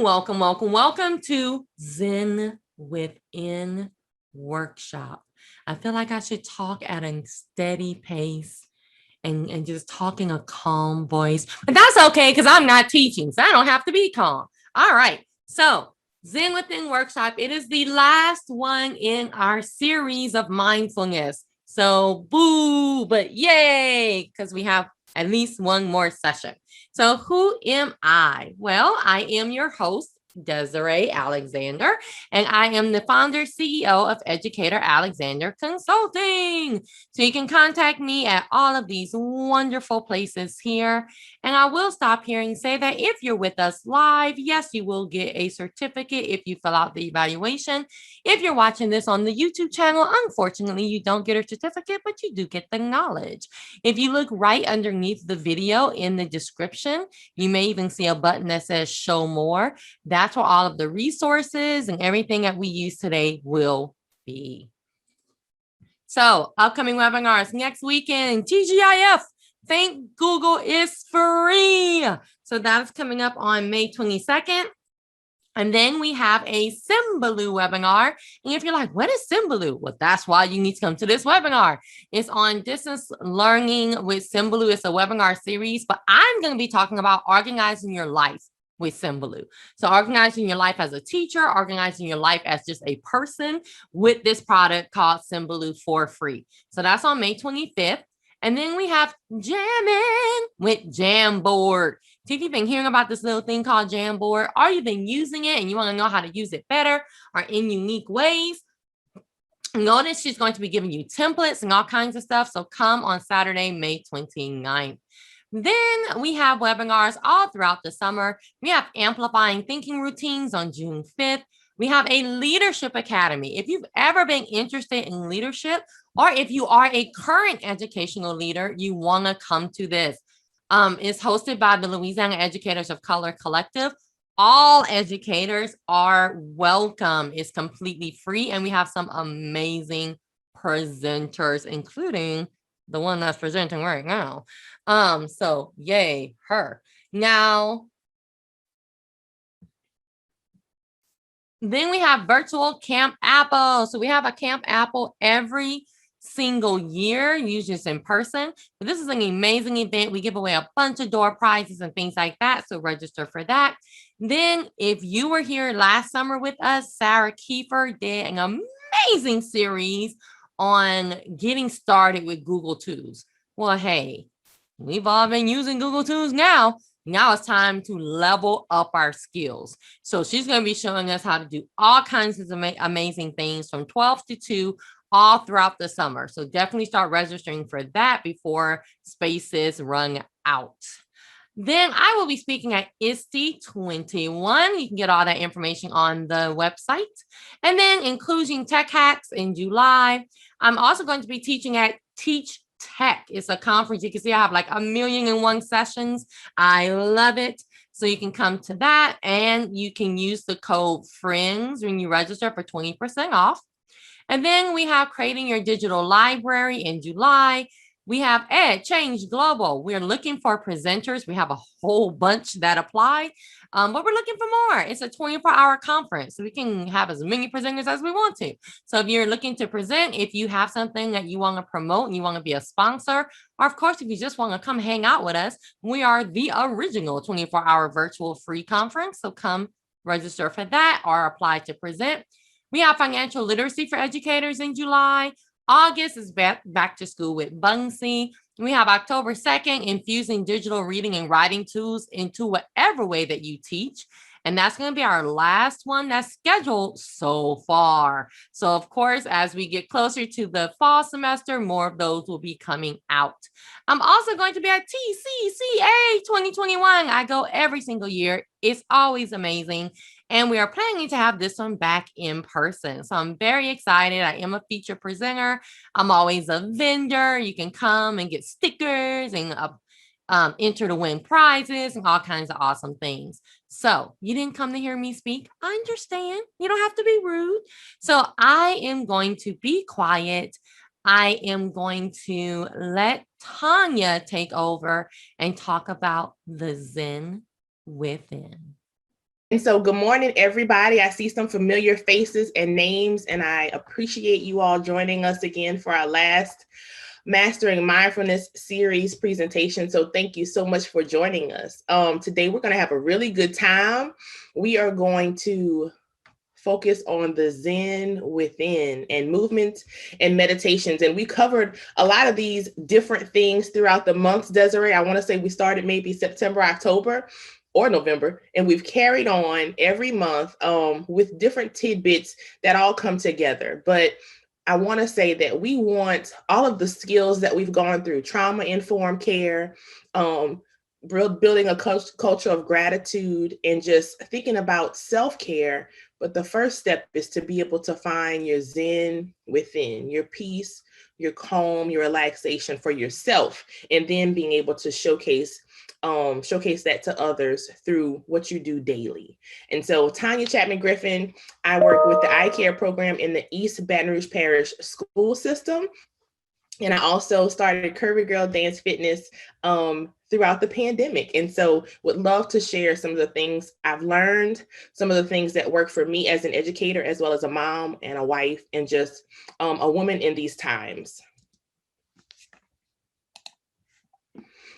Welcome to Zen Within workshop. I feel like I should talk at a steady pace and just talk in a calm voice, but that's okay because I'm not teaching, so I don't have to be calm. All right, so Zen Within workshop, it is the last one in our series of mindfulness. So boo, but yay, because we have at least one more session. So who am I? Well, I am your host, Desiree Alexander, and I am the founder CEO of Educator Alexander Consulting. So you can contact me at all of these wonderful places here. And I will stop here and say that if you're with us live, yes, you will get a certificate if you fill out the evaluation. If you're watching this on the YouTube channel, unfortunately, you don't get a certificate, but you do get the knowledge. If you look right underneath the video in the description, you may even see a button that says show more. That's where all of the resources and everything that we use today will be. So upcoming webinars next weekend, TGIF, Thank Google is free. So that's coming up on May 22nd. And then we have a Symbaloo webinar. And if you're like, what is Symbaloo? Well, that's why you need to come to this webinar. It's on distance learning with Symbaloo. It's a webinar series, but I'm going to be talking about organizing your life with Symbaloo. So organizing your life as a teacher, organizing your life as just a person with this product called Symbaloo for free. So that's on May 25th. And then we have Jamming with Jamboard. So if you've been hearing about this little thing called Jamboard, or you've been using it and you want to know how to use it better or in unique ways, notice she's going to be giving you templates and all kinds of stuff. So come on Saturday, May 29th. Then we have webinars all throughout the summer. We have Amplifying Thinking Routines on June 5th. We have a Leadership Academy. If you've ever been interested in leadership, or if you are a current educational leader, you want to come to this. It's hosted by the Louisiana Educators of Color Collective. All educators are welcome. It's completely free, and we have some amazing presenters, including the one that's presenting right now. So yay, her. Now, then we have virtual Camp Apple. So we have a Camp Apple every single year, usually it's in person. But this is an amazing event. We give away a bunch of door prizes and things like that. So register for that. Then if you were here last summer with us, Sarah Kiefer did an amazing series on getting started with Google Tools. Well, hey, we've all been using Google Tools now. Now it's time to level up our skills. So she's going to be showing us how to do all kinds of amazing things from 12 to 2 all throughout the summer. So definitely start registering for that before spaces run out. Then I will be speaking at ISTE 21. You can get all that information on the website. And then Inclusion Tech Hacks in July. I'm also going to be teaching at Teach Tech. It's a conference. You can see I have like 1,000,001 sessions. I love it. So you can come to that, and you can use the code FRIENDS when you register for 20% off. And then we have Creating Your Digital Library in July. We have Ed Change Global. We're looking for presenters. We have a whole bunch that apply, but we're looking for more. It's a 24-hour conference, so we can have as many presenters as we want to. So if you're looking to present, if you have something that you want to promote and you want to be a sponsor, or of course, if you just want to come hang out with us, we are the original 24-hour virtual free conference. So come register for that or apply to present. We have Financial Literacy for Educators in July. August is back to school with Bunsey. We have October 2nd, infusing digital reading and writing tools into whatever way that you teach. And that's going to be our last one that's scheduled so far. So, of course, as we get closer to the fall semester, more of those will be coming out. I'm also going to be at TCCA 2021. I go every single year. It's always amazing. And we are planning to have this one back in person. So I'm very excited. I am a feature presenter. I'm always a vendor. You can come and get stickers and enter to win prizes and all kinds of awesome things. So you didn't come to hear me speak. I understand. You don't have to be rude. So I am going to be quiet. I am going to let Tanya take over and talk about the Zen Within. So good morning, everybody. I see some familiar faces and names, and I appreciate you all joining us again for our last Mastering Mindfulness series presentation. So thank you so much for joining us. Today, we're going to have a really good time. We are going to focus on the Zen Within and movements and meditations. And we covered a lot of these different things throughout the months, Desiree. I want to say we started maybe September, October, or November, and we've carried on every month with different tidbits that all come together. But I want to say that we want all of the skills that we've gone through, trauma-informed care, building a culture of gratitude, and just thinking about self-care. But the first step is to be able to find your Zen within, your peace, your calm, your relaxation for yourself, and then being able to showcase that to others through what you do daily. And so Tanya Griffin, I work with the eye care program in the East Baton Rouge Parish school system. And I also started Curvy Girl Dance Fitness throughout the pandemic. And so would love to share some of the things I've learned, some of the things that work for me as an educator, as well as a mom and a wife, and just a woman in these times.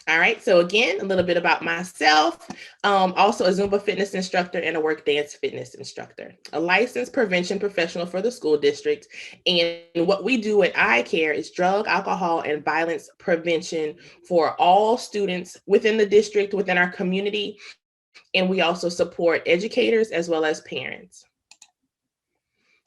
All right, so again, a little bit about myself. Also a Zumba fitness instructor and a work dance fitness instructor, a licensed prevention professional for the school district. And what we do at Eye Care is drug, alcohol, and violence prevention for all students within the district, within our community. And we also support educators as well as parents.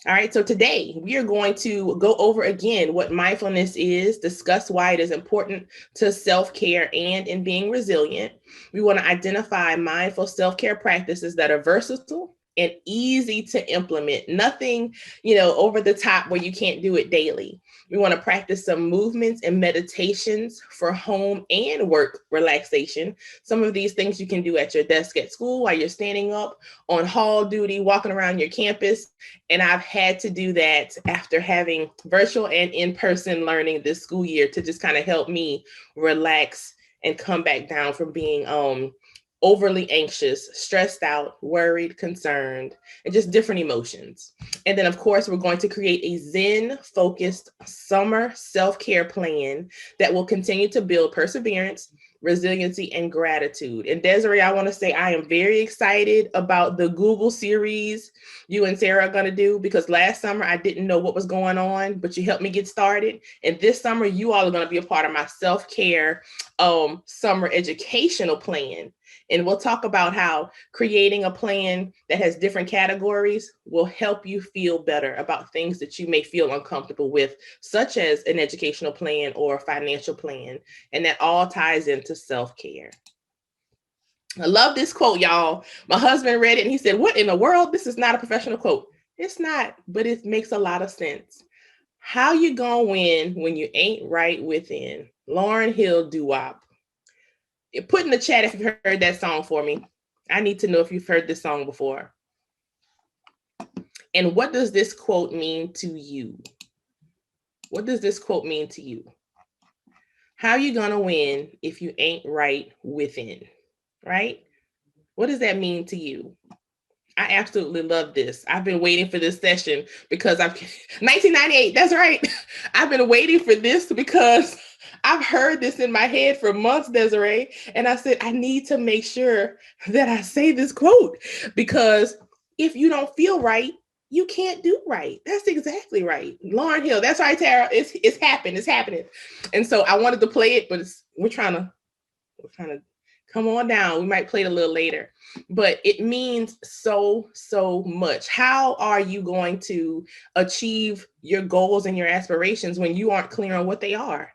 All right, so today we are going to go over again what mindfulness is, discuss why it is important to self-care and in being resilient. We want to identify mindful self-care practices that are versatile and easy to implement. Nothing, over the top where you can't do it daily. We want to practice some movements and meditations for home and work relaxation. Some of these things you can do at your desk at school while you're standing up, on hall duty, walking around your campus. And I've had to do that after having virtual and in-person learning this school year to just kind of help me relax and come back down from being overly anxious, stressed out, worried, concerned, and just different emotions. And then, of course, we're going to create a Zen-focused summer self-care plan that will continue to build perseverance, resiliency, and gratitude. And Desiree, I want to say I am very excited about the Google series you and Sarah are going to do, because last summer I didn't know what was going on, but you helped me get started. And this summer, you all are going to be a part of my self-care summer educational plan. And we'll talk about how creating a plan that has different categories will help you feel better about things that you may feel uncomfortable with, such as an educational plan or a financial plan. And that all ties into self-care. I love this quote, y'all. My husband read it and he said, "What in the world? This is not a professional quote." It's not, but it makes a lot of sense. How you gonna win when you ain't right within? Lauryn Hill doo-wop. Put in the chat if you've heard that song for me. I need to know if you've heard this song before. And what does this quote mean to you? What does this quote mean to you? How you gonna win if you ain't right within, right? What does that mean to you? I absolutely love this. I've been waiting for this session because 1998, that's right. I've been waiting for this because I've heard this in my head for months, Desiree. And I said, I need to make sure that I say this quote, because if you don't feel right, you can't do right. That's exactly right. Lauryn Hill, that's right, Tara. It's happening. And so I wanted to play it, but we're trying to come on down. We might play it a little later, but it means so much. How are you going to achieve your goals and your aspirations when you aren't clear on what they are?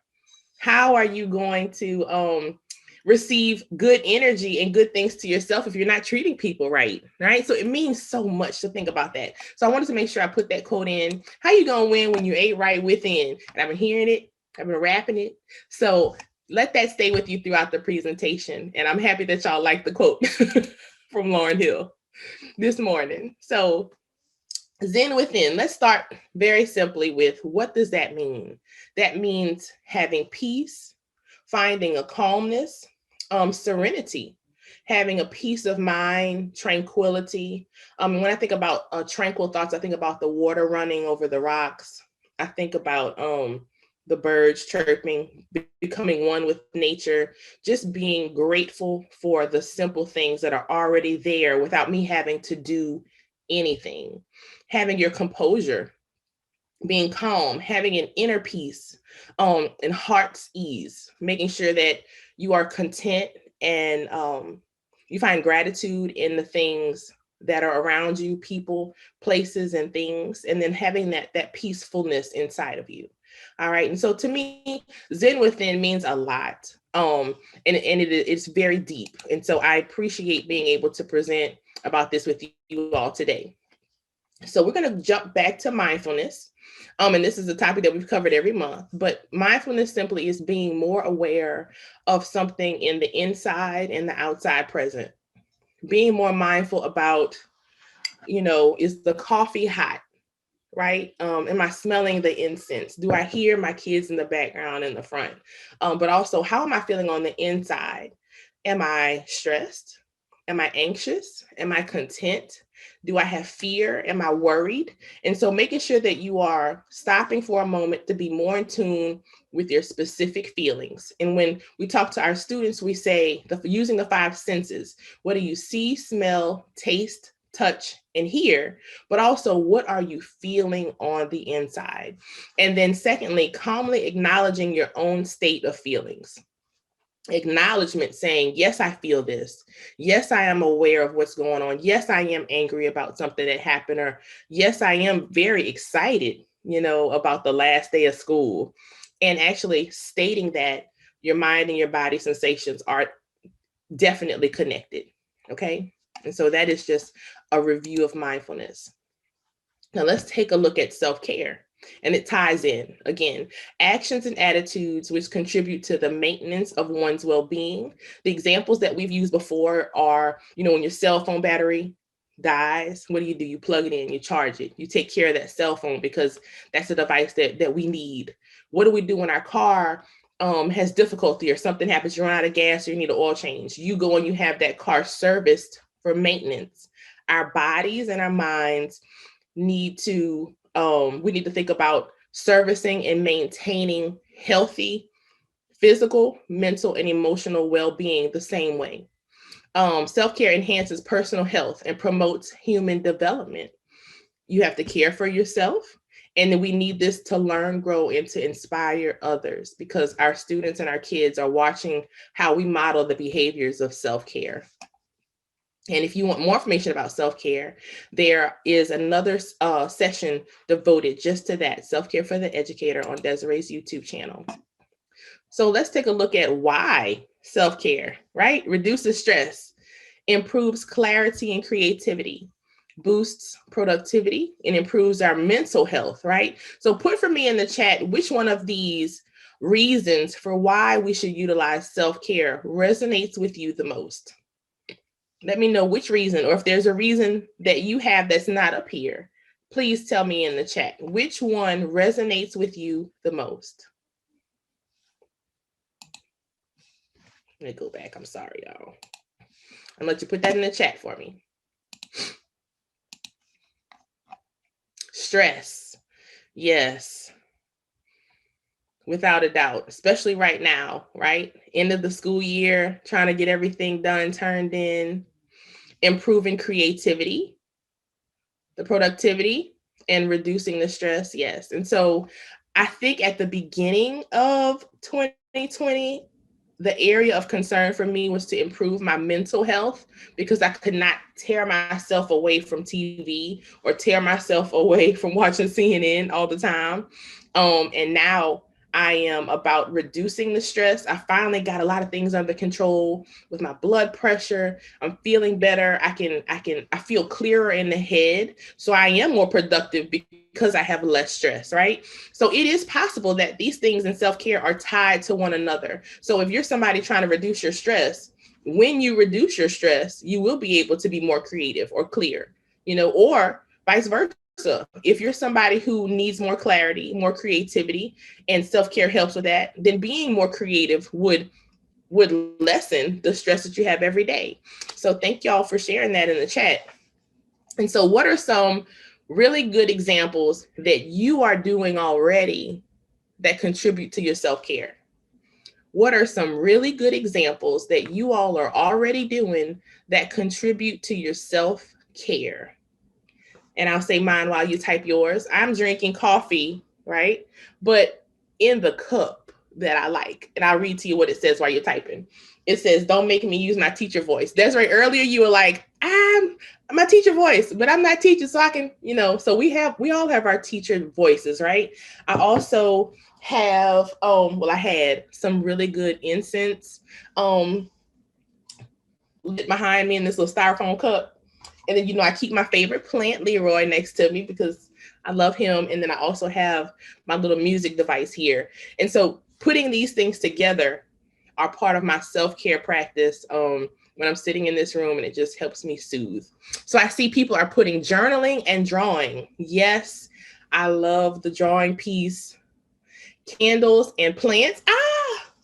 How are you going to receive good energy and good things to yourself if you're not treating people right? So it means so much to think about that. So I wanted to make sure I put that quote in. How you gonna win when you ain't right within? And I've been hearing it, I've been rapping it. So let that stay with you throughout the presentation. And I'm happy that y'all like the quote from Lauryn Hill this morning. So Zen Within, let's start very simply with, what does that mean? That means having peace, finding a calmness, serenity, having a peace of mind, tranquility. When I think about tranquil thoughts, I think about the water running over the rocks. I think about the birds chirping, becoming one with nature, just being grateful for the simple things that are already there without me having to do anything. Having your composure, being calm, having an inner peace, and heart's ease, making sure that you are content and you find gratitude in the things that are around you, people, places, and things, and then having that peacefulness inside of you. All right. And so to me, Zen Within means a lot. It's very deep. And so I appreciate being able to present about this with you all today. So we're going to jump back to mindfulness. And this is a topic that we've covered every month, but mindfulness simply is being more aware of something in the inside and the outside present. Being more mindful about, is the coffee hot, right? Am I smelling the incense? Do I hear my kids in the background in the front? But also, how am I feeling on the inside? Am I stressed? Am I anxious? Am I content? Do I have fear? Am I worried? And so making sure that you are stopping for a moment to be more in tune with your specific feelings. And when we talk to our students, we say using the 5 senses, what do you see, smell, taste, touch, and hear? But also, what are you feeling on the inside? And then secondly, calmly acknowledging your own state of feelings. Acknowledgement, saying, yes, I feel this. Yes, I am aware of what's going on. Yes, I am angry about something that happened. Or yes, I am very excited, about the last day of school. And actually stating that your mind and your body sensations are definitely connected. Okay. And so that is just a review of mindfulness. Now let's take a look at self-care. And it ties in, again, actions and attitudes which contribute to the maintenance of one's well-being. The examples that we've used before are, when your cell phone battery dies, what do? You plug it in, you charge it, you take care of that cell phone because that's a device that we need. What do we do when our car has difficulty or something happens, you run out of gas or you need an oil change? You go and you have that car serviced for maintenance. Our bodies and our minds need to we need to think about servicing and maintaining healthy physical, mental, and emotional well-being the same way. Self-care enhances personal health and promotes human development. You have to care for yourself, and then we need this to learn, grow, and to inspire others, because our students and our kids are watching how we model the behaviors of self-care. And if you want more information about self-care, there is another session devoted just to that, Self-Care for the Educator, on Desiree's YouTube channel. So let's take a look at why self-care, right? Reduces stress, improves clarity and creativity, boosts productivity, and improves our mental health, right? So put for me in the chat which one of these reasons for why we should utilize self-care resonates with you the most. Let me know which reason, or if there's a reason that you have that's not up here, please tell me in the chat. Which one resonates with you the most? Let me go back. I'm sorry, y'all. I'll let you put that in the chat for me. Stress. Yes. Without a doubt, especially right now, right? End of the school year, trying to get everything done, turned in. Improving creativity, the productivity, and reducing the stress. Yes. And so I think at the beginning of 2020, the area of concern for me was to improve my mental health, because I could not tear myself away from TV or tear myself away from watching CNN all the time. And now I am about reducing the stress. I finally got a lot of things under control with my blood pressure. I'm feeling better. I feel clearer in the head. So I am more productive because I have less stress, right? So it is possible that these things in self-care are tied to one another. So if you're somebody trying to reduce your stress, when you reduce your stress, you will be able to be more creative or clear, or vice versa. If you're somebody who needs more clarity, more creativity, and self-care helps with that, then being more creative would would lessen the stress that you have every day. So thank y'all for sharing that in the chat. And so what are some really good examples that you are doing already that contribute to your self-care? What are some really good examples that you all are already doing that contribute to your self-care? And I'll say mine while you type yours. I'm drinking coffee, right? But in the cup that I like. And I'll read to you what it says while you're typing. It says, don't make me use my teacher voice. That's right. Earlier you were like, I'm my teacher voice, but I'm not teaching, so I can, so we all have our teacher voices, right? I also have, I had some really good incense lit behind me in this little styrofoam cup. And then, I keep my favorite plant, Leroy, next to me because I love him. And then I also have my little music device here. And so putting these things together are part of my self-care practice when I'm sitting in this room, and it just helps me soothe. So I see people are putting journaling and drawing. Yes, I love the drawing piece. Candles and plants.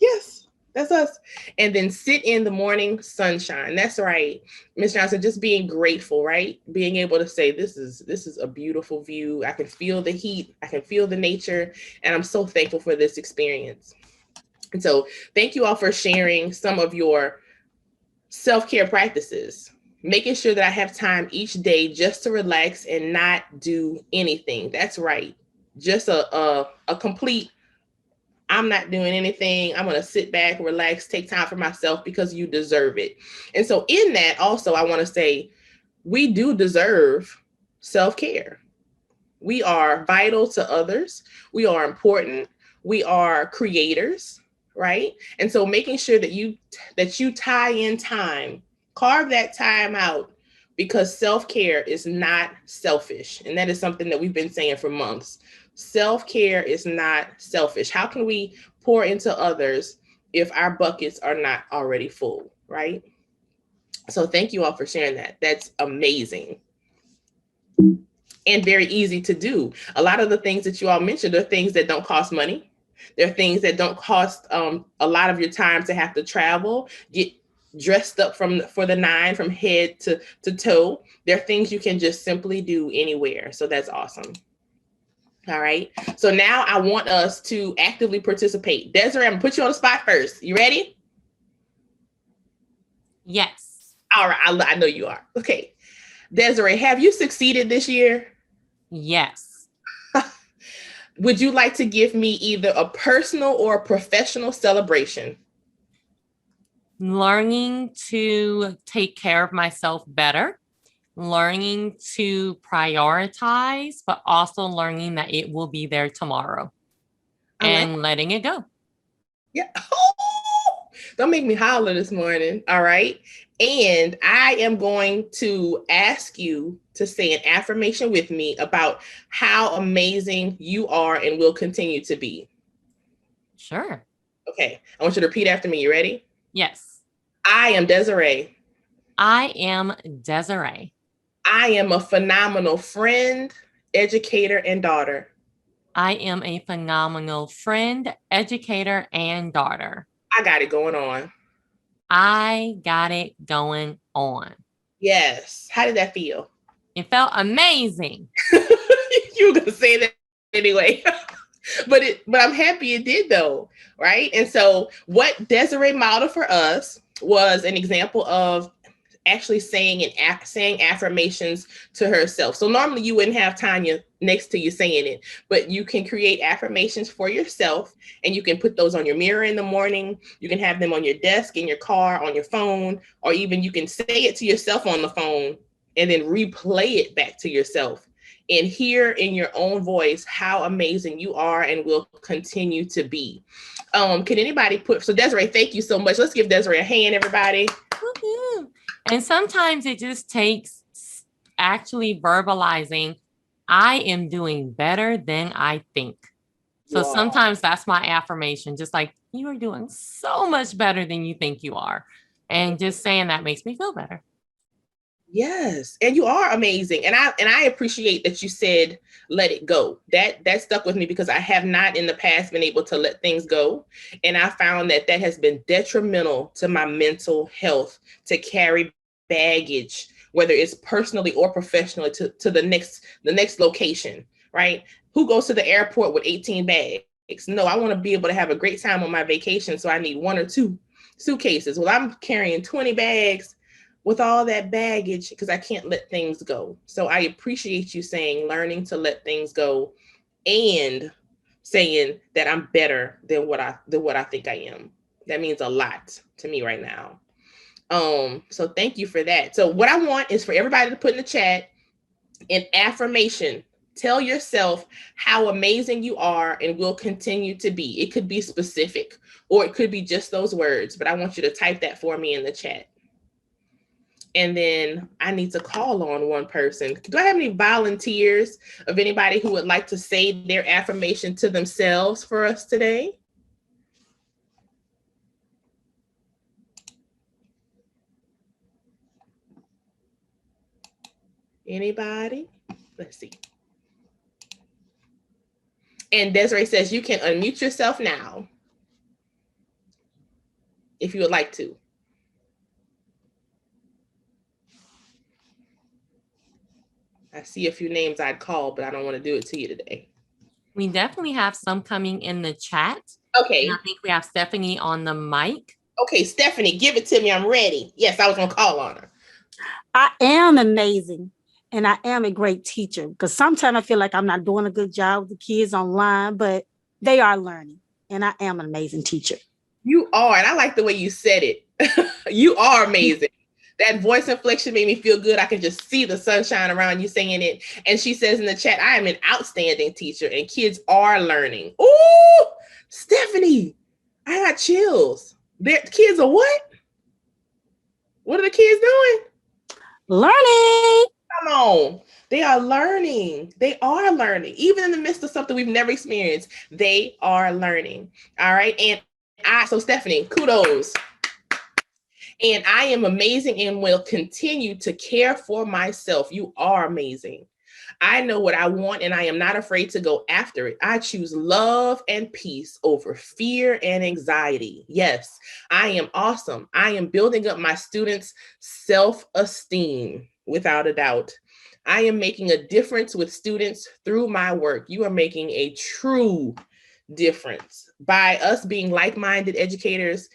Yes, that's us. And then sit in the morning sunshine. That's right, Miss Johnson, just being grateful, right? Being able to say, this is a beautiful view. I can feel the heat. I can feel the nature. And I'm so thankful for this experience. And so thank you all for sharing some of your self-care practices. Making sure that I have time each day just to relax and not do anything. That's right. Just a complete, I'm not doing anything. I'm going to sit back, relax, take time for myself because you deserve it. And so in that also, I want to say we do deserve self-care. We are vital to others. We are important. We are creators, right? And so making sure that you tie in time, carve that time out, because self-care is not selfish. And that is something that we've been saying for months. Self-care is not selfish. How can we pour into others if our buckets are not already full, right? So thank you all for sharing that. That's amazing. And very easy to do. A lot of the things that you all mentioned are things that don't cost money. They're things that don't cost a lot of your time to have to travel, get dressed up for the nine from head to toe. They're things you can just simply do anywhere. So that's awesome. All right. So now I want us to actively participate. Desiree, I'm gonna put you on the spot first. You ready? Yes. All right. I know you are. Okay. Desiree, have you succeeded this year? Yes. Would you like to give me either a personal or a professional celebration? Learning to take care of myself better, learning to prioritize, but also learning that it will be there tomorrow and letting it go. Yeah. Oh, don't make me holler this morning. All right. And I am going to ask you to say an affirmation with me about how amazing you are and will continue to be. Sure. Okay. I want you to repeat after me. You ready? Yes. I am Desiree. I am Desiree. I am a phenomenal friend, educator, and daughter. I am a phenomenal friend, educator, and daughter. I got it going on. I got it going on. Yes. How did that feel? It felt amazing. You were going to say that anyway. But I'm happy it did though, right? And so what Desiree modeled for us was an example of actually saying affirmations to herself. So normally you wouldn't have Tanya next to you saying it, but you can create affirmations for yourself, and you can put those on your mirror in the morning. You can have them on your desk, in your car, on your phone, or even you can say it to yourself on the phone and then replay it back to yourself and hear in your own voice how amazing you are and will continue to be. Can anybody so Desiree, thank you so much. Let's give Desiree a hand, everybody. Woo-hoo. And sometimes it just takes actually verbalizing, I am doing better than I think. So sometimes that's my affirmation, just like, you are doing so much better than you think you are. And just saying that makes me feel better. Yes, and you are amazing, and I appreciate that you said let it go. That stuck with me because I have not in the past been able to let things go, and I found that has been detrimental to my mental health, to carry baggage, whether it's personally or professionally, to the next location. Right? Who goes to the airport with 18 bags? No, I want to be able to have a great time on my vacation, so I need 1 or 2 suitcases. Well, I'm carrying 20 bags with all that baggage because I can't let things go. So I appreciate you saying learning to let things go and saying that I'm better than what I think I am. That means a lot to me right now. So thank you for that. So what I want is for everybody to put in the chat an affirmation. Tell yourself how amazing you are and will continue to be. It could be specific or it could be just those words, but I want you to type that for me in the chat. And then I need to call on one person. Do I have any volunteers of anybody who would like to say their affirmation to themselves for us today? Anybody? Let's see. And Desiree says you can unmute yourself now if you would like to. I see a few names I'd call, but I don't want to do it to you today. We definitely have some coming in the chat. Okay. And I think we have Stephanie on the mic. Okay, Stephanie, give it to me. I'm ready. Yes, I was going to call on her. I am amazing and I am a great teacher because sometimes I feel like I'm not doing a good job with the kids online, but they are learning and I am an amazing teacher. You are, and I like the way you said it. You are amazing. That voice inflection made me feel good. I can just see the sunshine around you saying it. And she says in the chat, I am an outstanding teacher and kids are learning. Ooh, Stephanie, I got chills. Their kids are what? What are the kids doing? Learning. Come on. They are learning. They are learning. Even in the midst of something we've never experienced, they are learning. All right. And so Stephanie, kudos. And I am amazing and will continue to care for myself. You are amazing. I know what I want and I am not afraid to go after it. I choose love and peace over fear and anxiety. Yes, I am awesome. I am building up my students' self-esteem without a doubt. I am making a difference with students through my work. You are making a true difference by us being like-minded educators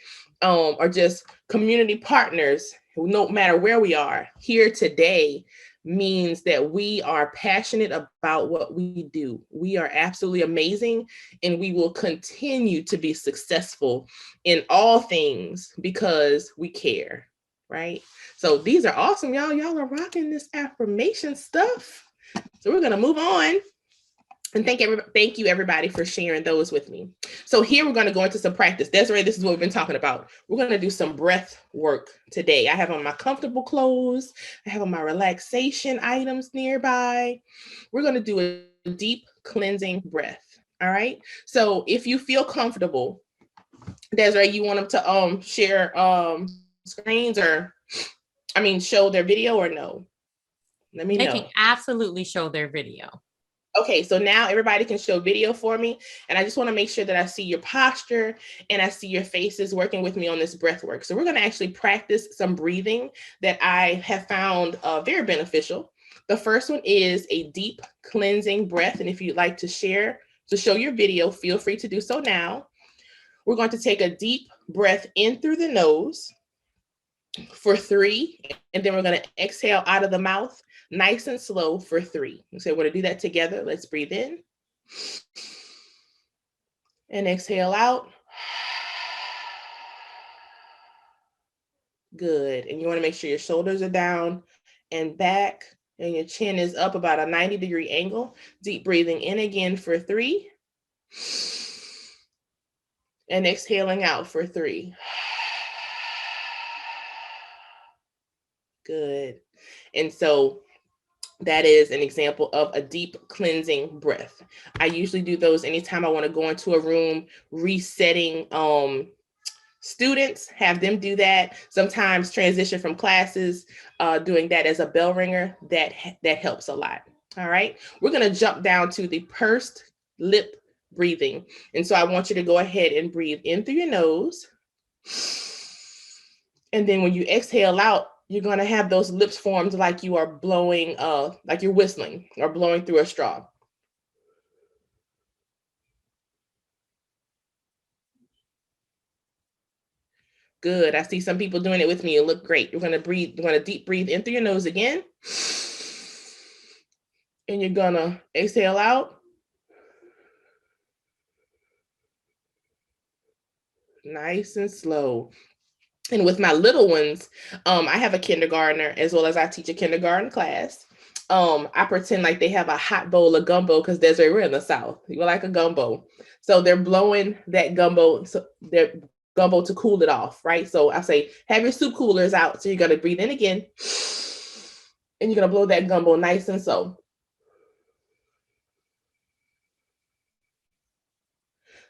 or just community partners, no matter where we are here today, means that we are passionate about what we do. We are absolutely amazing, and we will continue to be successful in all things because we care, right? So these are awesome, y'all. Y'all are rocking this affirmation stuff. So we're gonna move on. And thank you everybody for sharing those with me. So here we're going to go into some practice. Desiree, this is what we've been talking about. We're going to do some breath work today. I have on my comfortable clothes. I have on my relaxation items nearby. We're going to do a deep cleansing breath. All right. So if you feel comfortable, Desiree, you want them to share screens or, show their video or no? Let me know. They can absolutely show their video. Okay, so now everybody can show video for me. And I just want to make sure that I see your posture and I see your faces working with me on this breath work. So we're going to actually practice some breathing that I have found very beneficial. The first one is a deep cleansing breath. And if you'd like to show your video, feel free to do so now. We're going to take a deep breath in through the nose for 3, and then we're going to exhale out of the mouth nice and slow for 3. So we're going to do that together. Let's breathe in and exhale out. Good. And you want to make sure your shoulders are down and back and your chin is up about a 90-degree angle. Deep breathing in again for 3 and exhaling out for 3. Good. And so that is an example of a deep cleansing breath. I usually do those anytime I want to go into a room, resetting Students, have them do that. Sometimes transition from classes, doing that as a bell ringer, that helps a lot. All right, we're going to jump down to the pursed lip breathing. And so I want you to go ahead and breathe in through your nose. And then when you exhale out, you're going to have those lips formed like you are blowing, like you're whistling or blowing through a straw. Good. I see some people doing it with me. You look great. You're going to breathe. You're going to deep breathe in through your nose again. And you're going to exhale out. Nice and slow. And with my little ones, I have a kindergartner as well as I teach a kindergarten class. I pretend like they have a hot bowl of gumbo because Desiree, we're in the South. You like a gumbo. So they're blowing that gumbo, so they're gumbo to cool it off, right? So I say, have your soup coolers out. So you're going to breathe in again. And you're going to blow that gumbo nice and slow.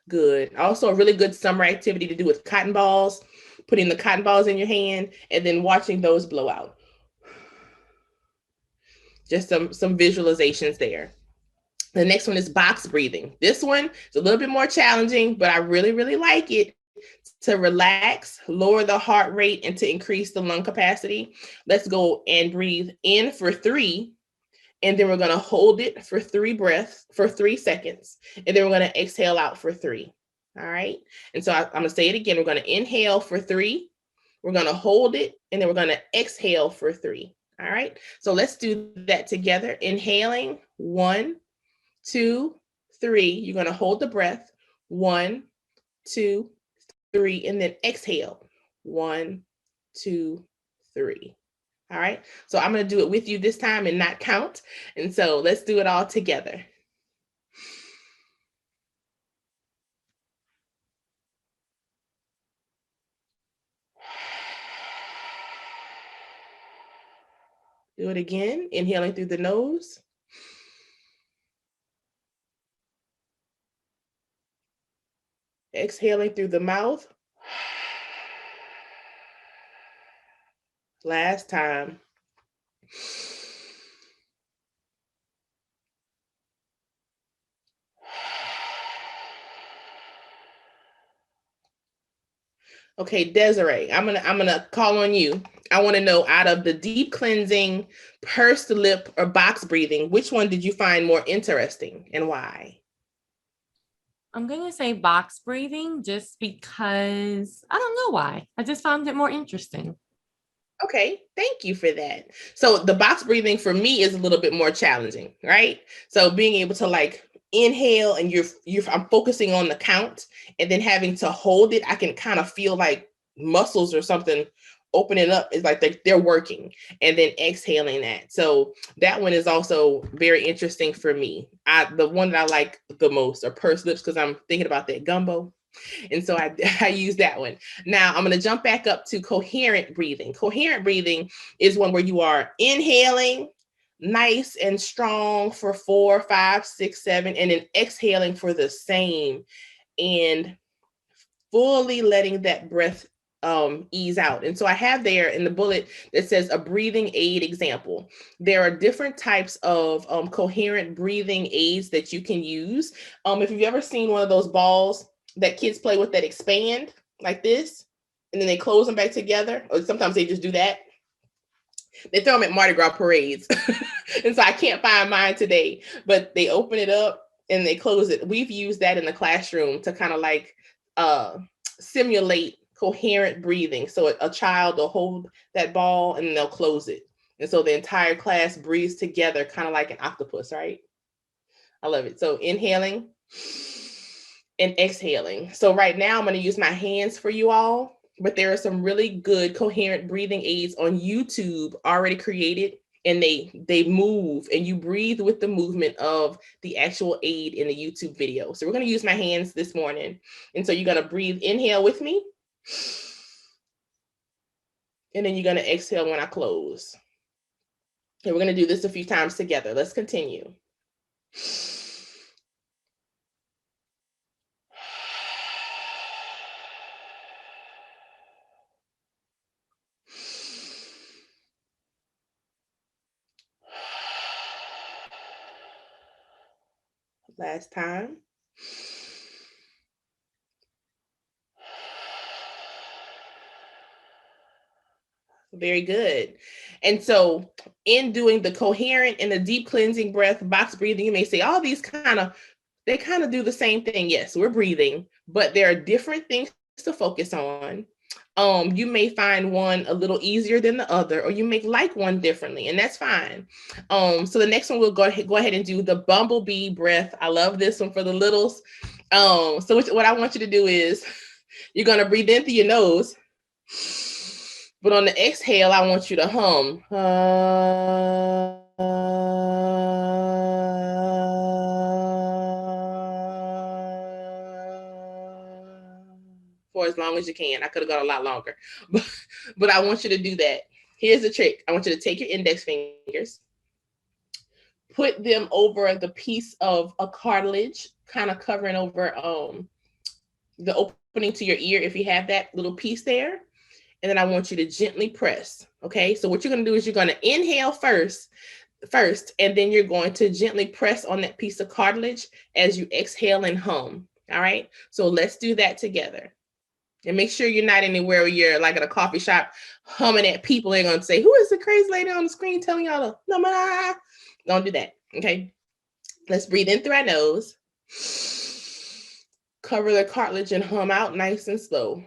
Good. Also a really good summer activity to do with cotton balls, putting the cotton balls in your hand and then watching those blow out. Just some visualizations there. The next one is box breathing. This one is a little bit more challenging, but I really, really like it to relax, lower the heart rate, and to increase the lung capacity. Let's go and breathe in for 3. And then we're going to hold it for 3 seconds. And then we're going to exhale out for 3. All right. And so I'm going to say it again. We're going to inhale for 3. We're going to hold it. And then we're going to exhale for 3. All right. So let's do that together. Inhaling 1, 2, 3. You're going to hold the breath. 1, 2, 3. And then exhale. 1, 2, 3. All right, so I'm going to do it with you this time and not count. And so let's do it all together. Do it again, inhaling through the nose. Exhaling through the mouth. Last time. Okay, Desiree, I'm gonna call on you. I want to know, out of the deep cleansing, pursed lip, or box breathing, which one did you find more interesting and why? I'm going to say box breathing just because I don't know why. I just found it more interesting. Okay, thank you for that. So the box breathing for me is a little bit more challenging, right? So being able to like inhale and I'm focusing on the count and then having to hold it, I can kind of feel like muscles or something opening up. It's like they're working, and then exhaling that. So that one is also very interesting for me. The one that I like the most are pursed lips because I'm thinking about that gumbo. And so I use that one. Now I'm going to jump back up to coherent breathing. Coherent breathing is one where you are inhaling nice and strong for 4, 5, 6, 7, and then exhaling for the same and fully letting that breath ease out. And so I have there in the bullet that says a breathing aid example. There are different types of coherent breathing aids that you can use. If you've ever seen one of those balls that kids play with that expand like this, and then they close them back together, or sometimes they just do that. They throw them at Mardi Gras parades. And so I can't find mine today, but they open it up and they close it. We've used that in the classroom to kind of like simulate coherent breathing. So a child will hold that ball and they'll close it. And so the entire class breathes together, kind of like an octopus, right? I love it. So inhaling and exhaling. So right now I'm going to use my hands for you all, but there are some really good coherent breathing aids on YouTube already created, and they move and you breathe with the movement of the actual aid in the YouTube video. So we're going to use my hands this morning. And so you're going to breathe, inhale with me. And then you're going to exhale when I close. Okay, we're going to do this a few times together. Let's continue. Last time. Very good. And so in doing the coherent and the deep cleansing breath, box breathing, you may say all these they kind of do the same thing. Yes, we're breathing, but there are different things to focus on. You may find one a little easier than the other, or you may like one differently, and that's fine. So the next one we'll go ahead and do the bumblebee breath. I love this one for the littles. So what I want you to do is you're gonna breathe in through your nose, but on the exhale, I want you to hum. For as long as you can. I could have gone a lot longer, but I want you to do that. Here's the trick. I want you to take your index fingers, put them over the piece of a cartilage, kind of covering over the opening to your ear if you have that little piece there. And then I want you to gently press. Okay, so what you're going to do is you're going to inhale first, and then you're going to gently press on that piece of cartilage as you exhale and hum. All right, so let's do that together. And make sure you're not anywhere where you're like at a coffee shop humming at people. They're going to say, who is the crazy lady on the screen telling y'all to, no, don't do that. Okay, let's breathe in through our nose. Cover the cartilage and hum out nice and slow.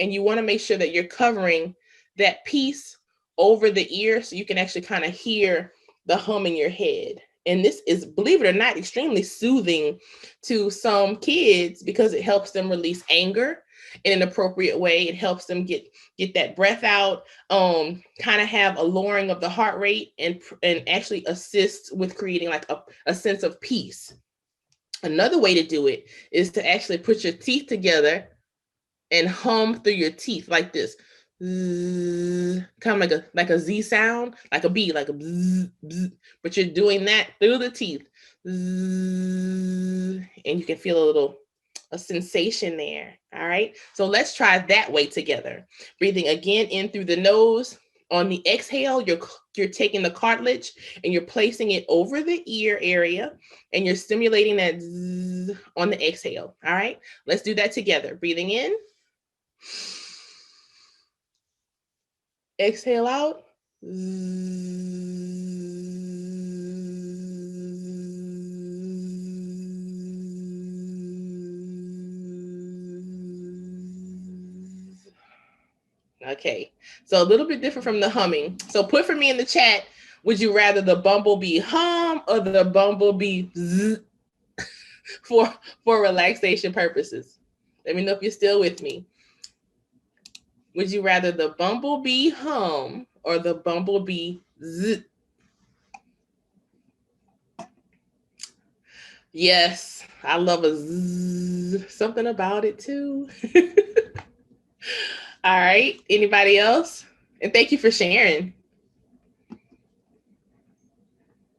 And you want to make sure that you're covering that piece over the ear so you can actually kind of hear the hum in your head. And this is, believe it or not, extremely soothing to some kids because it helps them release anger in an appropriate way. It helps them get that breath out, kind of have a lowering of the heart rate and actually assist with creating like a sense of peace. Another way to do it is to actually put your teeth together and hum through your teeth like this. Kind of like a Z sound, like a B, like a bzz, bzz, but you're doing that through the teeth. And you can feel a sensation there. All right. So let's try that way together. Breathing again in through the nose. On the exhale, you're taking the cartilage and you're placing it over the ear area and you're stimulating that zzz on the exhale. All right. Let's do that together. Breathing in. Exhale out. Okay, so a little bit different from the humming. So put for me in the chat, would you rather the bumblebee hum or the bumblebee zzz for relaxation purposes? Let me know if you're still with me. Would you rather the bumblebee hum or the bumblebee zzz? Yes, I love a zzz, something about it too. All right, anybody else? And thank you for sharing.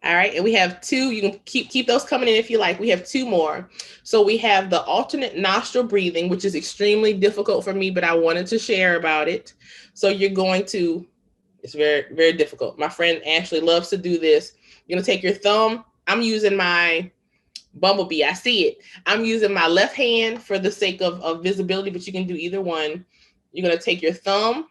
All right, and we have two. You can keep those coming in if you like. We have two more. So we have the alternate nostril breathing, which is extremely difficult for me, but I wanted to share about it. So you're going to, it's very, very difficult. My friend Ashley loves to do this. You're gonna take your thumb. I'm using my bumblebee. I see it. I'm using my left hand for the sake of visibility, but you can do either one. You're gonna take your thumb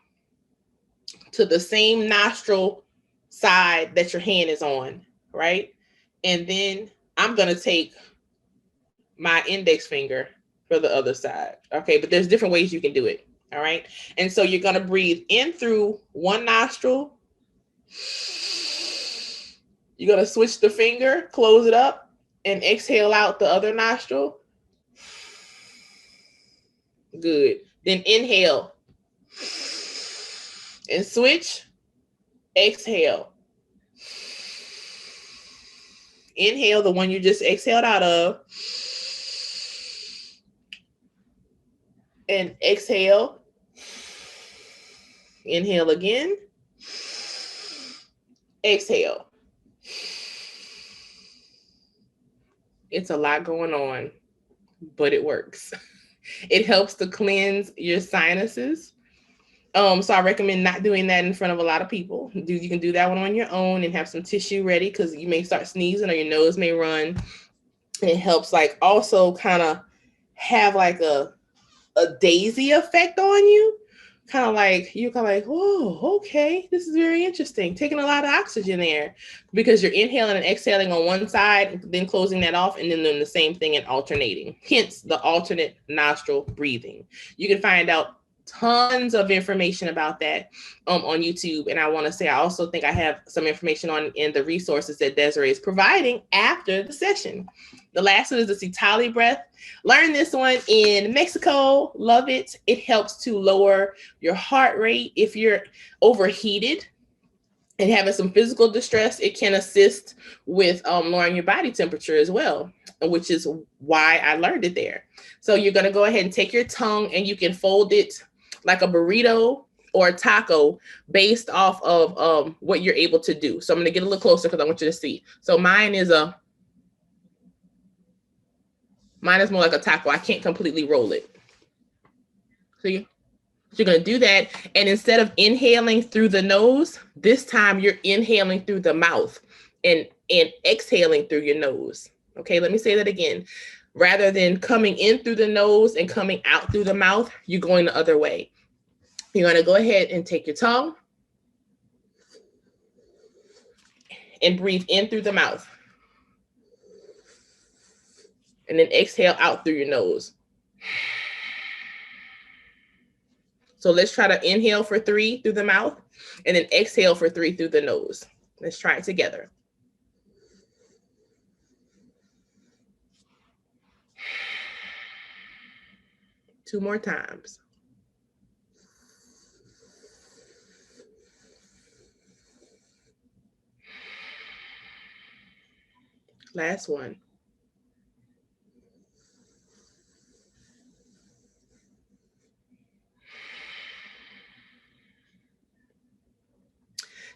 to the same nostril side that your hand is on, right? And then I'm going to take my index finger for the other side. Okay, but there's different ways you can do it. All right. And so you're going to breathe in through one nostril. You're going to switch the finger, close it up, and exhale out the other nostril. Good. Then inhale and switch. Exhale. Inhale, the one you just exhaled out of. And exhale. Inhale again. Exhale. It's a lot going on. but it works. It helps to cleanse your sinuses. So I recommend not doing that in front of a lot of people. You can do that one on your own and have some tissue ready, because you may start sneezing or your nose may run. It helps like also kind of have like a daisy effect on you. Kind of like, you're kind of like, oh, okay, this is very interesting. Taking a lot of oxygen there, because you're inhaling and exhaling on one side, then closing that off, and then doing the same thing and alternating. Hence the alternate nostril breathing. You can find out tons of information about that on YouTube. And I want to say, I also think I have some information on in the resources that Desiree is providing after the session. The last one is the Sitali breath. Learn this one in Mexico. Love it. It helps to lower your heart rate. If you're overheated and having some physical distress, it can assist with lowering your body temperature as well, which is why I learned it there. So you're going to go ahead and take your tongue, and you can fold it like a burrito or a taco based off of what you're able to do. So I'm going to get a little closer because I want you to see. So mine is more like a taco. I can't completely roll it. See? So you're going to do that. And instead of inhaling through the nose, this time you're inhaling through the mouth and exhaling through your nose. Okay, let me say that again. Rather than coming in through the nose and coming out through the mouth, you're going the other way. You're going to go ahead and take your tongue and breathe in through the mouth. And then exhale out through your nose. So let's try to inhale for 3 through the mouth, and then exhale for 3 through the nose. Let's try it together. Two more times. Last one.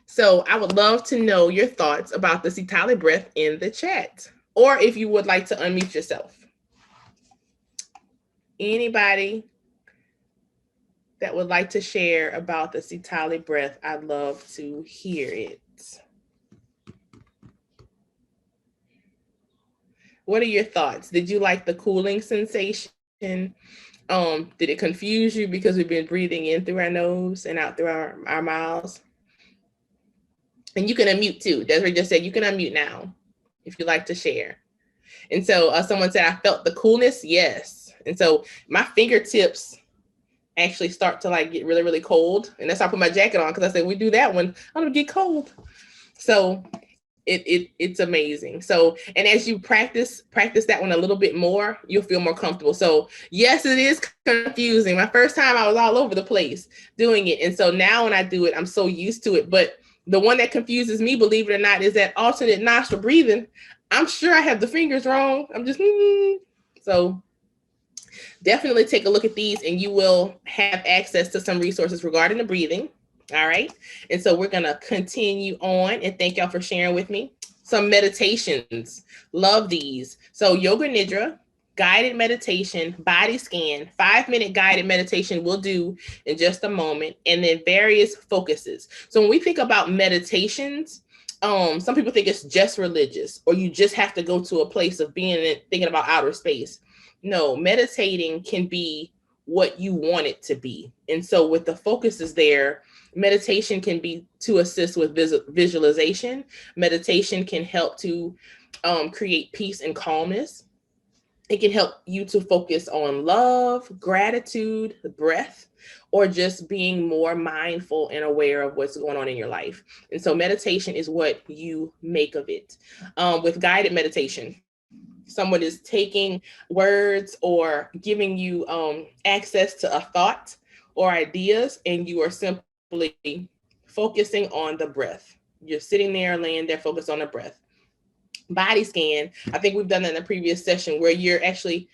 So I would love to know your thoughts about the Sitali breath in the chat, or if you would like to unmute yourself. Anybody that would like to share about the Sitali breath, I'd love to hear it. What are your thoughts? Did you like the cooling sensation? Did it confuse you because we've been breathing in through our nose and out through our mouths? And you can unmute too. Desiree just said you can unmute now if you'd like to share. And so someone said, I felt the coolness. Yes. And so my fingertips actually start to like get really, really cold. And that's why I put my jacket on, because I said, we do that one, I'm gonna get cold. So it's amazing. So, and as you practice that one a little bit more, you'll feel more comfortable. So yes, it is confusing. My first time I was all over the place doing it. And so now when I do it, I'm so used to it. But the one that confuses me, believe it or not, is that alternate nostril breathing. I'm sure I have the fingers wrong. I'm just, So definitely take a look at these, and you will have access to some resources regarding the breathing. All right. And so we're going to continue on, and thank y'all for sharing with me. Some meditations. Love these. So Yoga Nidra, guided meditation, body scan, 5-minute guided meditation we'll do in just a moment, and then various focuses. So when we think about meditations, some people think it's just religious, or you just have to go to a place of being thinking about outer space. No, meditating can be what you want it to be. And so with the focuses there, meditation can be to assist with visualization. Meditation can help to create peace and calmness. It can help you to focus on love, gratitude, breath, or just being more mindful and aware of what's going on in your life. And so meditation is what you make of it. With guided meditation, someone is taking words or giving you access to a thought or ideas, and you are simply focusing on the breath. You're sitting there, laying there, focused on the breath. Body scan, I think we've done that in a previous session, where you're actually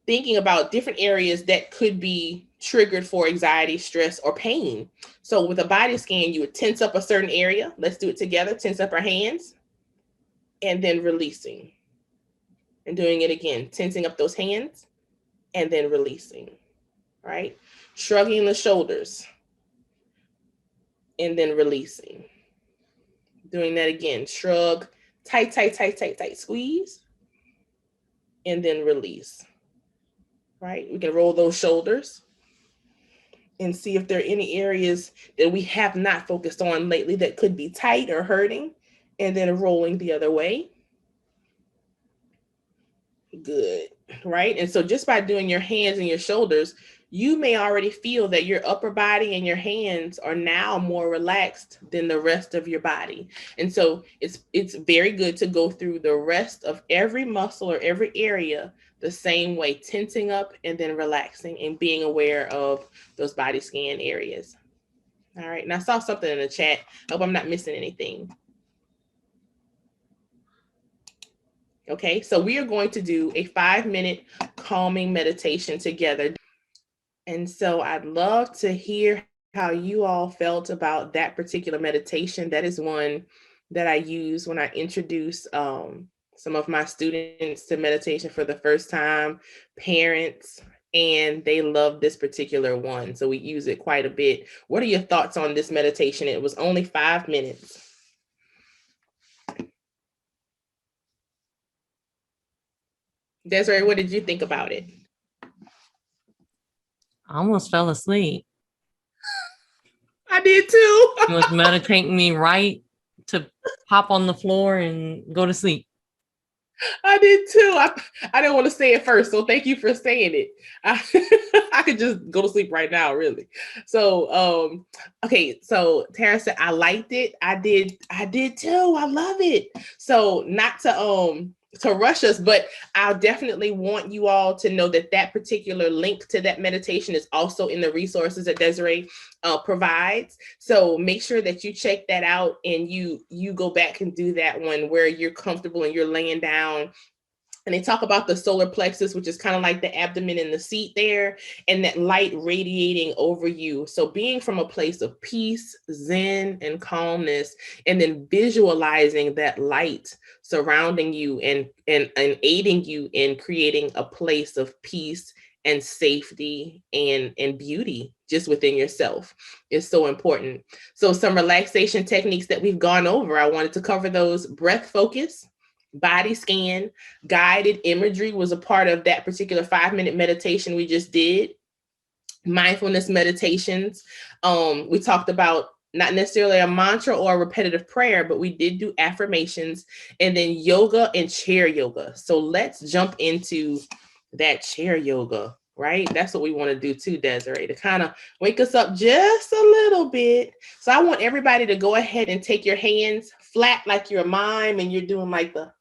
thinking about different areas that could be triggered for anxiety, stress, or pain. So with a body scan, you would tense up a certain area. Let's do it together. Tense up our hands, and then releasing. And doing it again, tensing up those hands and then releasing, right? Shrugging the shoulders and then releasing. Doing that again, shrug, tight, tight, tight, tight, tight, squeeze, and then release, right? We can roll those shoulders and see if there are any areas that we have not focused on lately that could be tight or hurting, and then rolling the other way. Good, right? And so just by doing your hands and your shoulders, you may already feel that your upper body and your hands are now more relaxed than the rest of your body. And so it's very good to go through the rest of every muscle or every area the same way, tensing up and then relaxing and being aware of those body scan areas. All right, and I saw something in the chat. Hope I'm not missing anything. Okay, so we are going to do a 5-minute calming meditation together. And so I'd love to hear how you all felt about that particular meditation. That is one that I use when I introduce some of my students to meditation for the first time, parents, and they love this particular one. So we use it quite a bit. What are your thoughts on this meditation? It was only 5 minutes. Desiree, what did you think about it? I almost fell asleep. I did too. It was meditating me right to pop on the floor and go to sleep. I did too. I didn't want to say it first, so thank you for saying it. I could just go to sleep right now, really. So, okay. So Tara said I liked it. I did too. I love it. So not to rush us, but I'll definitely want you all to know that that particular link to that meditation is also in the resources that Desiree provides. So make sure that you check that out and you go back and do that one where you're comfortable and you're laying down. And they talk about the solar plexus, which is kind of like the abdomen in the seat there, and that light radiating over you. So being from a place of peace, zen, and calmness, and then visualizing that light surrounding you and aiding you in creating a place of peace and safety and beauty just within yourself is so important. So some relaxation techniques that we've gone over, I wanted to cover those. Breath focus, body scan, guided imagery was a part of that particular 5-minute meditation we just did. Mindfulness meditations. We talked about not necessarily a mantra or a repetitive prayer, but we did do affirmations, and then yoga and chair yoga. So let's jump into that chair yoga, right? That's what we want to do too, Desiree, to kind of wake us up just a little bit. So I want everybody to go ahead and take your hands flat like you're a mime and you're doing like the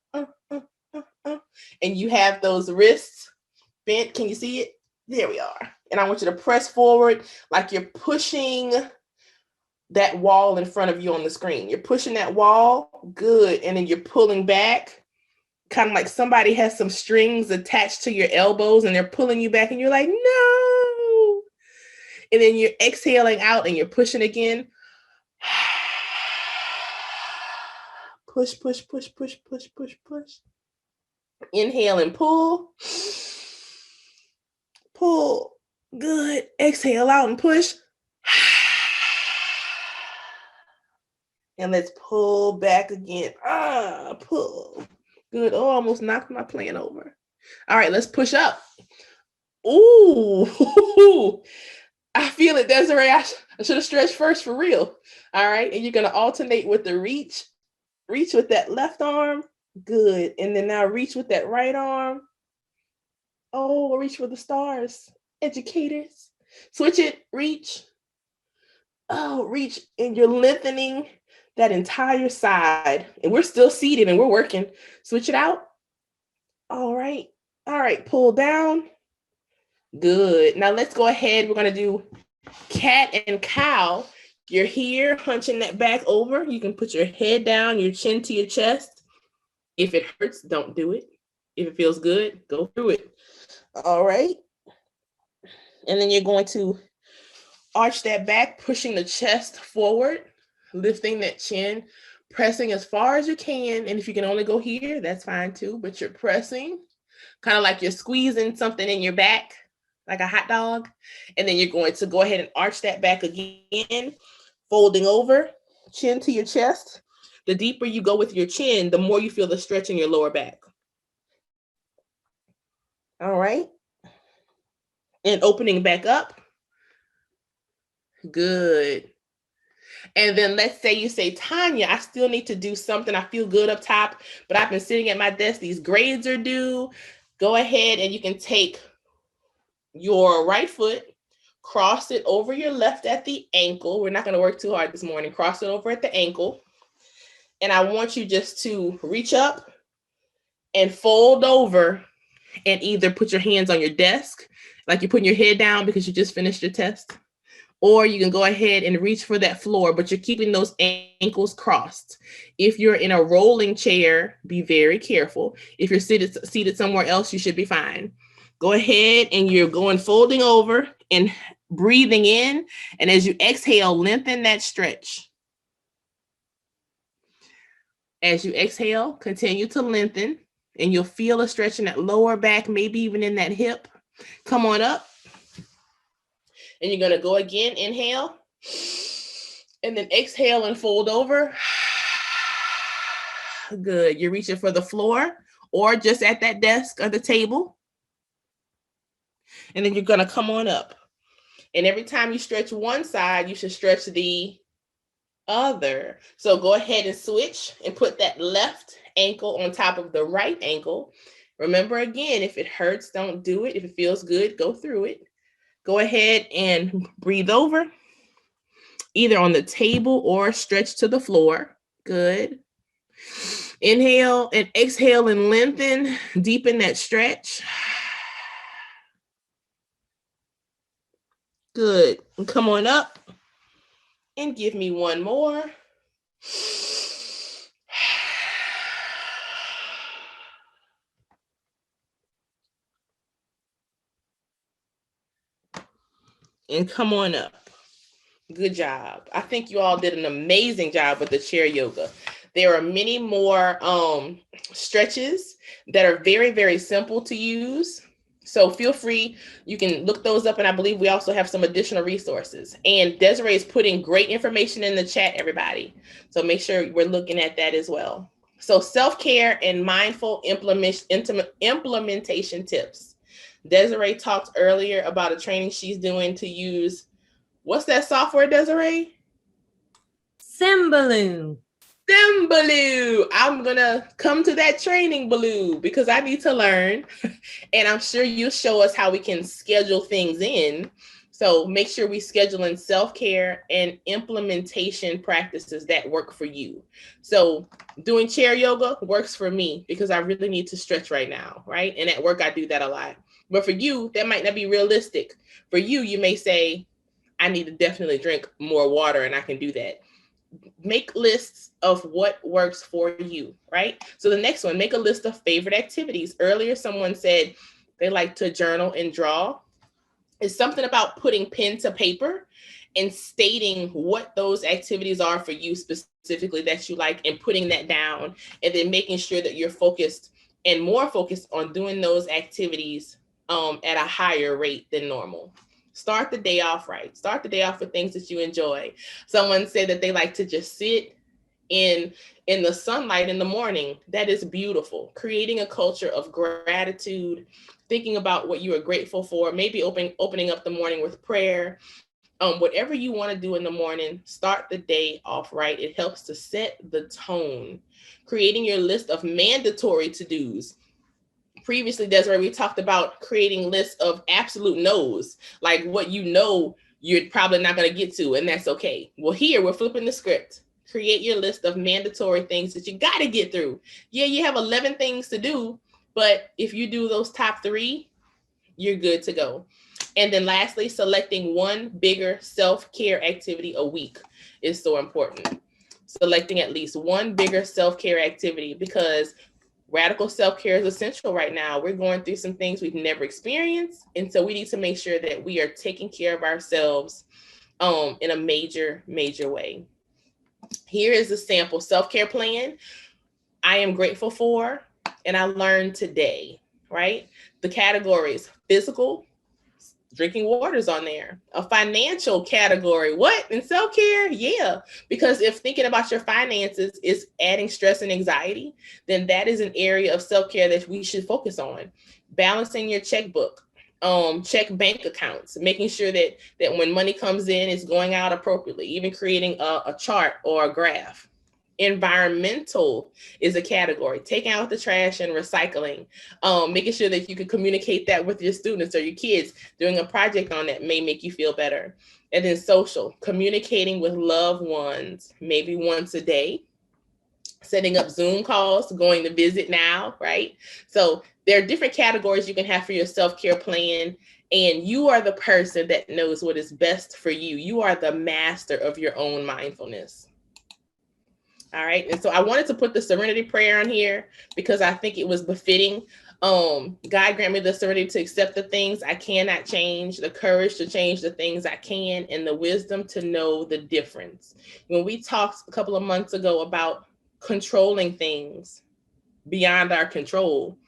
and you have those wrists bent. Can you see it? There we are. And I want you to press forward like you're pushing that wall in front of you on the screen. You're pushing that wall. Good. And then you're pulling back, kind of like somebody has some strings attached to your elbows and they're pulling you back and you're like, no. And then you're exhaling out and you're pushing again. Push, push, push, push, push, push, push. Inhale and pull. Pull. Good. Exhale out and push. And let's pull back again. Pull. Good. Oh, almost knocked my plan over. All right, let's push up. Ooh. I feel it, Desiree. I should have stretched first for real. All right. And you're going to alternate with the reach. Reach with that left arm. Good. And then now reach with that right arm. Oh, reach for the stars. Educators. Switch it. Reach. Oh, reach. And you're lengthening that entire side. And we're still seated and we're working. Switch it out. All right. All right. Pull down. Good. Now let's go ahead. We're going to do cat and cow. You're here, hunching that back over. You can put your head down, your chin to your chest. If it hurts, don't do it. If it feels good, go through it. All right. And then you're going to arch that back, pushing the chest forward, lifting that chin, pressing as far as you can. And if you can only go here, that's fine too, but you're pressing, kind of like you're squeezing something in your back. like a hot dog. And then you're going to go ahead and arch that back again, folding over, chin to your chest. The deeper you go with your chin, the more you feel the stretch in your lower back. All right. And opening back up. Good. And then let's say you say, Tanya, I still need to do something. I feel good up top, but I've been sitting at my desk. These grades are due. Go ahead and you can take your right foot, cross it over your left at the ankle. We're not going to work too hard this morning. Cross it over at the ankle. And I want you just to reach up and fold over and either put your hands on your desk, like you're putting your head down because you just finished your test. Or you can go ahead and reach for that floor, but you're keeping those ankles crossed. If you're in a rolling chair, be very careful. If you're seated somewhere else, you should be fine. Go ahead and you're going folding over and breathing in. And as you exhale, lengthen that stretch. As you exhale, continue to lengthen, and you'll feel a stretch in that lower back, maybe even in that hip. Come on up. And you're going to go again, inhale, and then exhale and fold over. Good. You're reaching for the floor or just at that desk or the table. And then you're going to come on up. And every time you stretch one side, you should stretch the other. So go ahead and switch and put that left ankle on top of the right ankle. Remember, again, if it hurts, don't do it. If it feels good, go through it. Go ahead and breathe over, either on the table or stretch to the floor. Good. Inhale and exhale and lengthen, deepen that stretch. Good. And come on up and give me one more. And come on up. Good job. I think you all did an amazing job with the chair yoga. There are many more stretches that are very, very simple to use. So feel free, you can look those up, and I believe we also have some additional resources. And Desiree is putting great information in the chat, everybody. So make sure we're looking at that as well. So self-care and mindful implementation tips. Desiree talked earlier about a training she's doing to use, what's that software, Desiree? Symbaloo. Symbaloo. I'm going to come to that training, Baloo, because I need to learn. And I'm sure you'll show us how we can schedule things in. So make sure we schedule in self-care and implementation practices that work for you. So doing chair yoga works for me because I really need to stretch right now, right? And at work, I do that a lot. But for you, that might not be realistic. For you, you may say, I need to definitely drink more water, and I can do that. Make lists of what works for you, right? So the next one, make a list of favorite activities. Earlier, someone said they like to journal and draw. It's something about putting pen to paper and stating what those activities are for you specifically that you like, and putting that down, and then making sure that you're focused and more focused on doing those activities at a higher rate than normal. Start the day off right. Start the day off with things that you enjoy. Someone said that they like to just sit in the sunlight in the morning. That is beautiful. Creating a culture of gratitude, thinking about what you are grateful for, maybe opening up the morning with prayer. Whatever you want to do in the morning, start the day off right. It helps to set the tone. Creating your list of mandatory to-dos. Previously, Desiree, we talked about creating lists of absolute no's, like what you know you're probably not going to get to, and that's okay. Well, here we're flipping the script. Create your list of mandatory things that you got to get through. Yeah, you have 11 things to do, but if you do those top 3, you're good to go. And then lastly, selecting one bigger self-care activity a week is so important. Selecting at least one bigger self-care activity, because radical self-care is essential right now. We're going through some things we've never experienced. And so we need to make sure that we are taking care of ourselves in a major, major way. Here is a sample self-care plan I am grateful for and I learned today, right? The categories: physical, Drinking water's on there. A financial category. What? In self-care? Yeah. Because if thinking about your finances is adding stress and anxiety, then that is an area of self-care that we should focus on. Balancing your checkbook, check bank accounts, making sure that when money comes in, it's going out appropriately, even creating a chart or a graph. Environmental is a category, taking out the trash and recycling, making sure that you can communicate that with your students or your kids. Doing a project on that may make you feel better. And then social, communicating with loved ones, maybe once a day, setting up Zoom calls, going to visit now, right? So there are different categories you can have for your self-care plan, and you are the person that knows what is best for you. You are the master of your own mindfulness. All right. And so I wanted to put the Serenity Prayer on here because I think it was befitting. God grant me the serenity to accept the things I cannot change, the courage to change the things I can, and the wisdom to know the difference. When we talked a couple of months ago about controlling things beyond our control,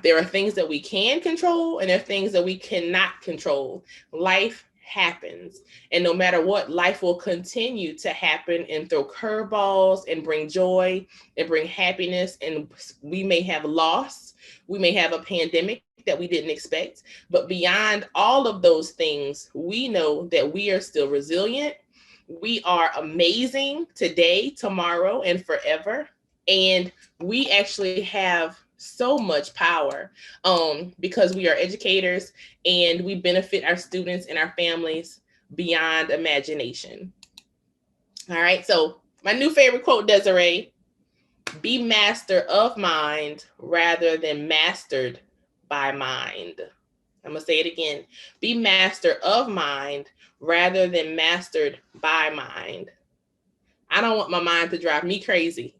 there are things that we can control and there are things that we cannot control. Life happens. And no matter what, life will continue to happen and throw curveballs and bring joy and bring happiness. And we may have loss. We may have a pandemic that we didn't expect. But beyond all of those things, we know that we are still resilient. We are amazing today, tomorrow, and forever. And we actually have so much power because we are educators and we benefit our students and our families beyond imagination. All right, so my new favorite quote, Desiree: be master of mind rather than mastered by mind. I'm gonna say it again. Be master of mind rather than mastered by mind. I don't want my mind to drive me crazy.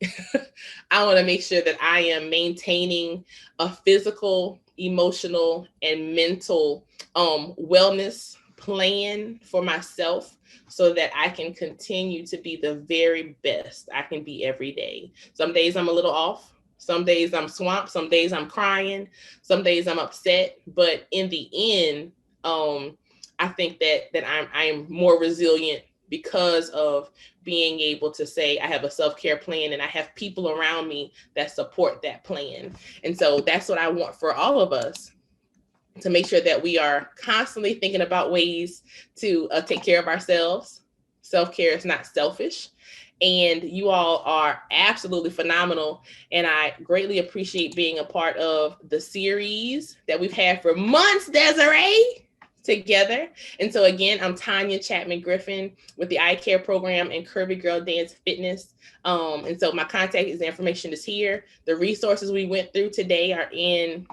I want to make sure that I am maintaining a physical, emotional, and mental wellness plan for myself so that I can continue to be the very best I can be every day. Some days I'm a little off. Some days I'm swamped. Some days I'm crying. Some days I'm upset. But in the end, I think that I am more resilient because of being able to say I have a self-care plan and I have people around me that support that plan. And so that's what I want for all of us, to make sure that we are constantly thinking about ways to take care of ourselves. Self-care is not selfish. And you all are absolutely phenomenal. And I greatly appreciate being a part of the series that we've had for months, Desiree, together. And so again, I'm Tanya Chapman-Griffin with the Eye Care Program and Curvy Girl Dance Fitness. And so my contact information is here. The resources we went through today are in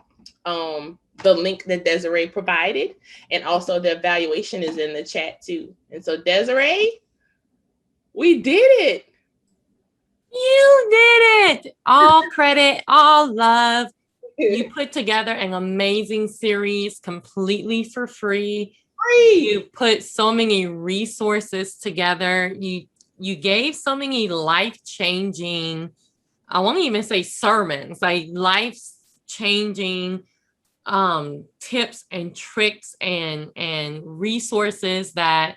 the link that Desiree provided. And also the evaluation is in the chat too. And so Desiree, we did it. You did it. All credit, all love. You put together an amazing series completely for free. You put so many resources together. You gave so many life-changing, I won't even say sermons, like life-changing tips and tricks and resources that,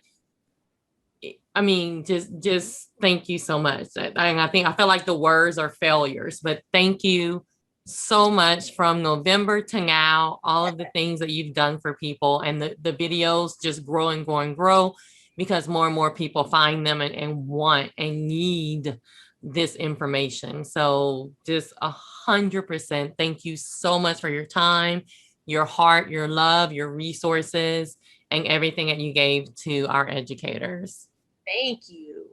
I mean, just thank you so much. I feel like the words are failures, but thank you so much. From November to now, all of the things that you've done for people, and the videos just grow and grow and grow because more and more people find them and want and need this information. So just 100% thank you so much for your time, your heart, your love, your resources, and everything that you gave to our educators. Thank you.